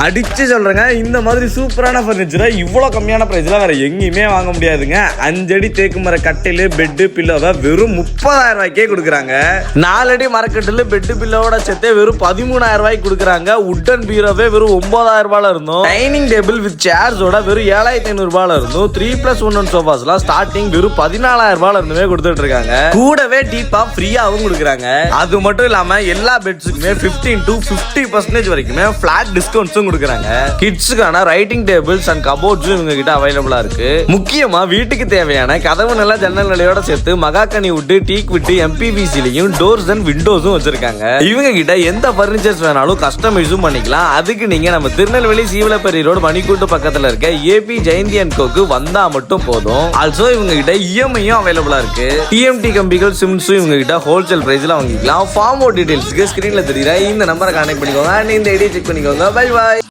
அடிச்சு சொல்றேங்க, இந்த மாதிரி சூப்பரான பர்னிச்சரை இவ்வளவு கம்மியான பிரைஸ்ல வேற எங்கேயுமே வாங்க முடியாதுங்க. 5 அடி தேக்கு மர கட்டிலு பெட்டு பில்லோவை வெறும் 30,000 ரூபாய்க்கே கொடுக்குறாங்க. 4 அடி மரக்கட்டிலு பெட்டு பில்லோட சேர்த்து வெறும் 13,000 ரூபாய்க்கு கொடுக்குறாங்க. உட்டன் பீரோவே வெறும் 9,000 ரூபாயில இருந்தும், டைனிங் டேபிள் வித் சேர்ஸோட வெறும் 7,500 ரூபாயில இருந்தும், 3+1 சோஃபாஸ்லாம் ஸ்டார்டிங் வெறும் 14,000 ரூபாயில இருந்துமே கொடுத்துட்டு இருக்காங்க. கூடவே டீப்பா ஃப்ரீயாவும் கொடுக்குறாங்க. அது மட்டும் இல்லாம எல்லா பெட்ஸுக்குமே 15 to 50% வரைக்குமே பிளாட் டிஸ்கவுண்ட்ஸும் கொடுக்குறாங்க. கிட்ஸுக்கான ரைட்டிங் டேபிள்ஸ் அண்ட் கபோர்ட்ஸும் இவங்க கிட்ட அவைலபிளா இருக்கு. முக்கியமா வீட்டுக்கு தேவையான கதவு நில ஜன்னல் நிலையோட சேர்த்து மகாக்கனி வுட், டீக் வுட், MPVCலையும் டோர்ஸ் அண்ட் விண்டோஸும் வச்சிருக்காங்க. இவங்க கிட்ட எந்த பர்னிச்சர்ஸ் வேணாலும் கஸ்டமைஸும் பண்ணிக்கலாம். அதுக்கு நீங்க நம்ம திருநெல்வேலி சீவலப்பேரி ரோடு மணிக்கூட்டு பக்கத்துல இருக்க AP ஜெயந்தி அண்ட் கோக்கு வந்தா மட்டும் போதும். ஆல்சோ இவங்க கிட்ட EMI-யும் அவைலபிளா இருக்கு. TMT கம்பிகள் சிம்ஸும் இவங்க கிட்ட ஹோல்சேல் பிரைஸ்ல வாங்கிக்கலாம். ஃபார்ம் டீடைல்ஸ்க்கு ஸ்கிரீன்ல தெரியுற இந்த நம்பரை கான்டாக்ட் பண்ணிக்கோங்க. இந்த ஐடியா செக் பண்ணிக்கோங்க. Bye by.